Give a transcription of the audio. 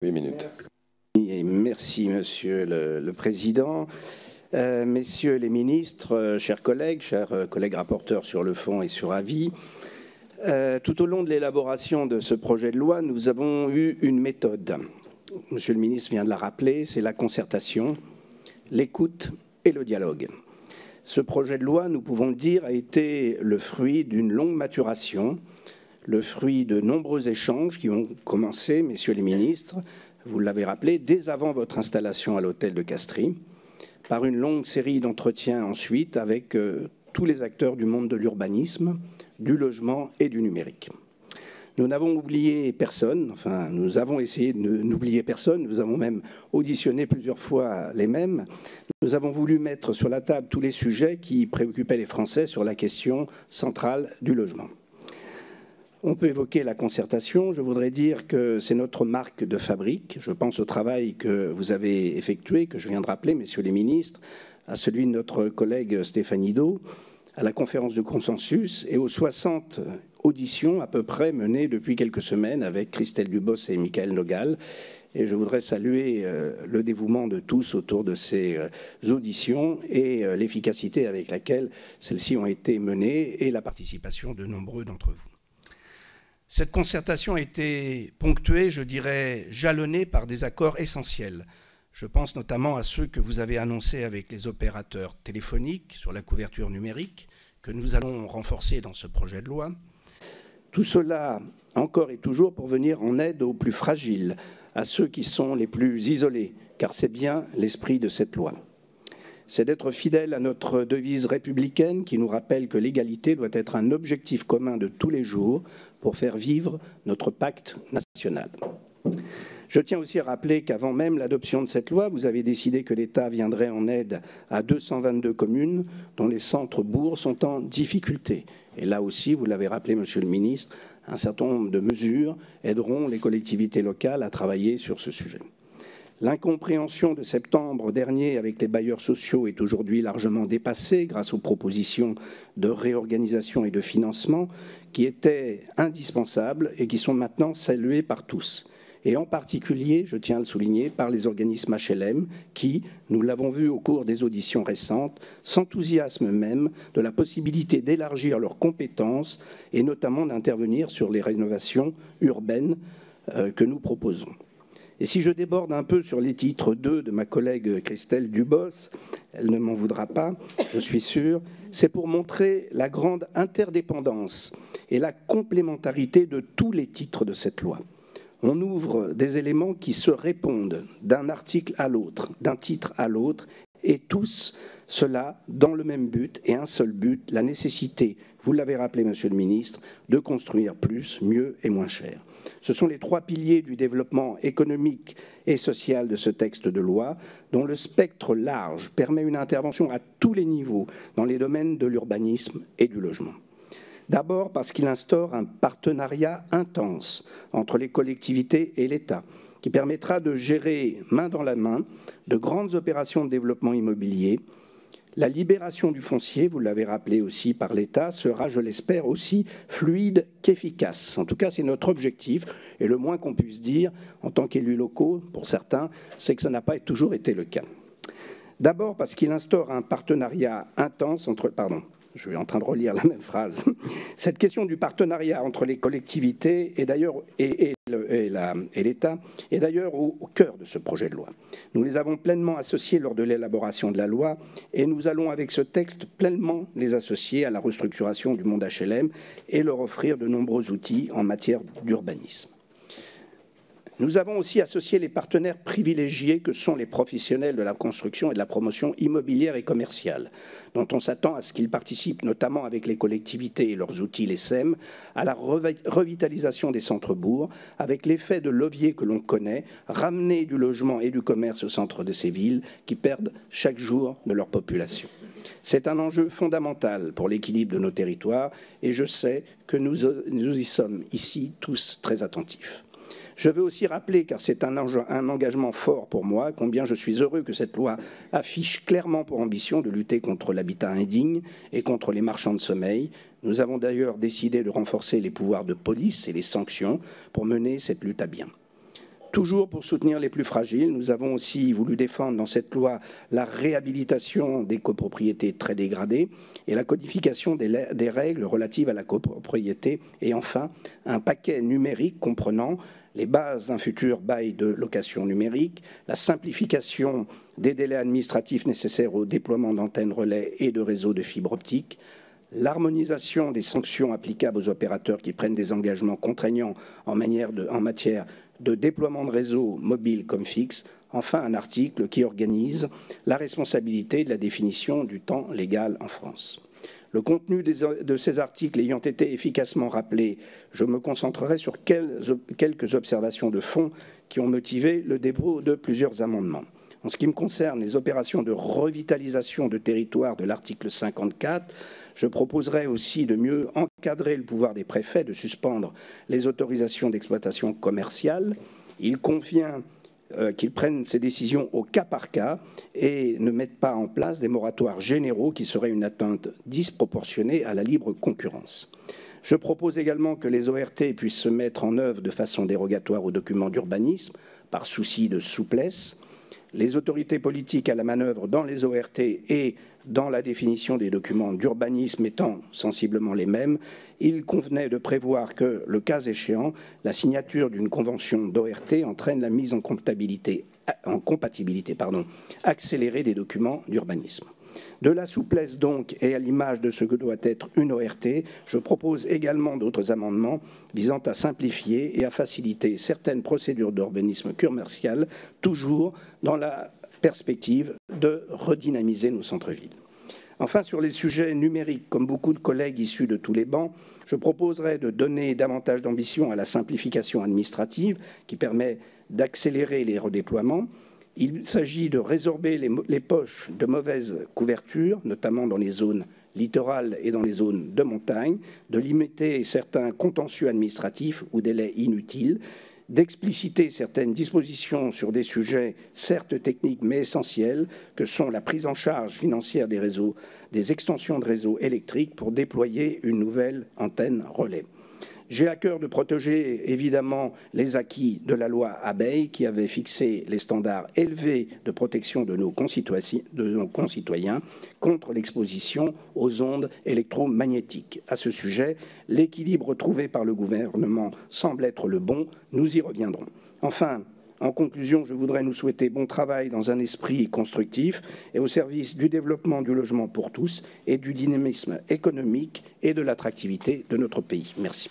8 minutes. Merci, Monsieur le Président. Messieurs les ministres, chers collègues rapporteurs sur le fond et sur avis, tout au long de l'élaboration de ce projet de loi, nous avons eu une méthode. Monsieur le ministre vient de la rappeler, c'est la concertation, l'écoute et le dialogue. Ce projet de loi, nous pouvons le dire, a été le fruit d'une longue maturation, le fruit de nombreux échanges qui ont commencé, messieurs les ministres, vous l'avez rappelé, dès avant votre installation à l'hôtel de Castries, par une longue série d'entretiens ensuite avec tous les acteurs du monde de l'urbanisme, du logement et du numérique. Nous n'avons oublié personne, enfin nous avons essayé de n'oublier personne, nous avons même auditionné plusieurs fois les mêmes. Nous avons voulu mettre sur la table tous les sujets qui préoccupaient les Français sur la question centrale du logement. On peut évoquer la concertation. Je voudrais dire que c'est notre marque de fabrique. Je pense au travail que vous avez effectué, que je viens de rappeler, messieurs les ministres, à celui de notre collègue Stéphanie Do, à la conférence de consensus et aux 60 auditions à peu près menées depuis quelques semaines avec Christelle Dubos et Michael Nogal. Et je voudrais saluer le dévouement de tous autour de ces auditions et l'efficacité avec laquelle celles-ci ont été menées et la participation de nombreux d'entre vous. Cette concertation a été ponctuée, je dirais, jalonnée par des accords essentiels. Je pense notamment à ceux que vous avez annoncés avec les opérateurs téléphoniques sur la couverture numérique, que nous allons renforcer dans ce projet de loi. Tout cela, encore et toujours, pour venir en aide aux plus fragiles, à ceux qui sont les plus isolés, car c'est bien l'esprit de cette loi. C'est d'être fidèle à notre devise républicaine qui nous rappelle que l'égalité doit être un objectif commun de tous les jours pour faire vivre notre pacte national. Je tiens aussi à rappeler qu'avant même l'adoption de cette loi, vous avez décidé que l'État viendrait en aide à 222 communes dont les centres-bourgs sont en difficulté. Et là aussi, vous l'avez rappelé, Monsieur le ministre, un certain nombre de mesures aideront les collectivités locales à travailler sur ce sujet. L'incompréhension de septembre dernier avec les bailleurs sociaux est aujourd'hui largement dépassée grâce aux propositions de réorganisation et de financement qui étaient indispensables et qui sont maintenant saluées par tous. Et en particulier, je tiens à le souligner, par les organismes HLM qui, nous l'avons vu au cours des auditions récentes, s'enthousiasment même de la possibilité d'élargir leurs compétences et notamment d'intervenir sur les rénovations urbaines que nous proposons. Et si je déborde un peu sur les titres 2 de ma collègue Christelle Dubos, elle ne m'en voudra pas, je suis sûr, c'est pour montrer la grande interdépendance et la complémentarité de tous les titres de cette loi. On ouvre des éléments qui se répondent d'un article à l'autre, d'un titre à l'autre, et tous cela dans le même but et un seul but, la nécessité, vous l'avez rappelé, Monsieur le Ministre, de construire plus, mieux et moins cher. Ce sont les trois piliers du développement économique et social de ce texte de loi, dont le spectre large permet une intervention à tous les niveaux dans les domaines de l'urbanisme et du logement. D'abord parce qu'il instaure un partenariat intense entre les collectivités et l'État, qui permettra de gérer main dans la main de grandes opérations de développement immobilier. La libération du foncier, vous l'avez rappelé aussi par l'État, sera, je l'espère, aussi fluide qu'efficace. En tout cas, c'est notre objectif. Et le moins qu'on puisse dire, en tant qu'élus locaux, pour certains, c'est que ça n'a pas toujours été le cas. D'abord parce qu'il instaure un partenariat intense entre... Pardon, je suis en train de relire la même phrase. Cette question du partenariat entre les collectivités et l'État est d'ailleurs au cœur de ce projet de loi. Nous les avons pleinement associés lors de l'élaboration de la loi et nous allons avec ce texte pleinement les associer à la restructuration du monde HLM et leur offrir de nombreux outils en matière d'urbanisme. Nous avons aussi associé les partenaires privilégiés que sont les professionnels de la construction et de la promotion immobilière et commerciale, dont on s'attend à ce qu'ils participent, notamment avec les collectivités et leurs outils, les SEM, à la revitalisation des centres-bourgs, avec l'effet de levier que l'on connaît, ramener du logement et du commerce au centre de ces villes qui perdent chaque jour de leur population. C'est un enjeu fondamental pour l'équilibre de nos territoires et je sais que nous y sommes ici tous très attentifs. Je veux aussi rappeler, car c'est un engagement fort pour moi, combien je suis heureux que cette loi affiche clairement pour ambition de lutter contre l'habitat indigne et contre les marchands de sommeil. Nous avons d'ailleurs décidé de renforcer les pouvoirs de police et les sanctions pour mener cette lutte à bien. Toujours pour soutenir les plus fragiles, nous avons aussi voulu défendre dans cette loi la réhabilitation des copropriétés très dégradées et la codification des règles relatives à la copropriété et enfin un paquet numérique comprenant les bases d'un futur bail de location numérique, la simplification des délais administratifs nécessaires au déploiement d'antennes relais et de réseaux de fibre optique, l'harmonisation des sanctions applicables aux opérateurs qui prennent des engagements contraignants en matière de déploiement de réseaux mobiles comme fixes, enfin un article qui organise la responsabilité de la définition du temps légal en France. Le contenu de ces articles ayant été efficacement rappelé, je me concentrerai sur quelques observations de fond qui ont motivé le dépôt de plusieurs amendements. En ce qui me concerne les opérations de revitalisation de territoire de l'article 54, je proposerai aussi de mieux encadrer le pouvoir des préfets de suspendre les autorisations d'exploitation commerciale. Il convient qu'ils prennent ces décisions au cas par cas et ne mettent pas en place des moratoires généraux qui seraient une atteinte disproportionnée à la libre concurrence. Je propose également que les ORT puissent se mettre en œuvre de façon dérogatoire aux documents d'urbanisme par souci de souplesse. Les autorités politiques à la manœuvre dans les ORT et dans la définition des documents d'urbanisme étant sensiblement les mêmes, il convenait de prévoir que, le cas échéant, la signature d'une convention d'ORT entraîne la mise en compatibilité accélérée des documents d'urbanisme. De la souplesse donc, et à l'image de ce que doit être une ORT, je propose également d'autres amendements visant à simplifier et à faciliter certaines procédures d'urbanisme commercial, toujours dans la perspective de redynamiser nos centres-villes. Enfin, sur les sujets numériques, comme beaucoup de collègues issus de tous les bancs, je proposerai de donner davantage d'ambition à la simplification administrative qui permet d'accélérer les redéploiements. Il s'agit de résorber les poches de mauvaise couverture, notamment dans les zones littorales et dans les zones de montagne, de limiter certains contentieux administratifs ou délais inutiles, d'expliciter certaines dispositions sur des sujets certes techniques mais essentiels, que sont la prise en charge financière des réseaux, des extensions de réseaux électriques pour déployer une nouvelle antenne relais. J'ai à cœur de protéger évidemment les acquis de la loi Abeille qui avait fixé les standards élevés de protection de nos concitoyens contre l'exposition aux ondes électromagnétiques. À ce sujet, l'équilibre trouvé par le gouvernement semble être le bon. Nous y reviendrons. Enfin, en conclusion, je voudrais nous souhaiter bon travail dans un esprit constructif et au service du développement du logement pour tous et du dynamisme économique et de l'attractivité de notre pays. Merci.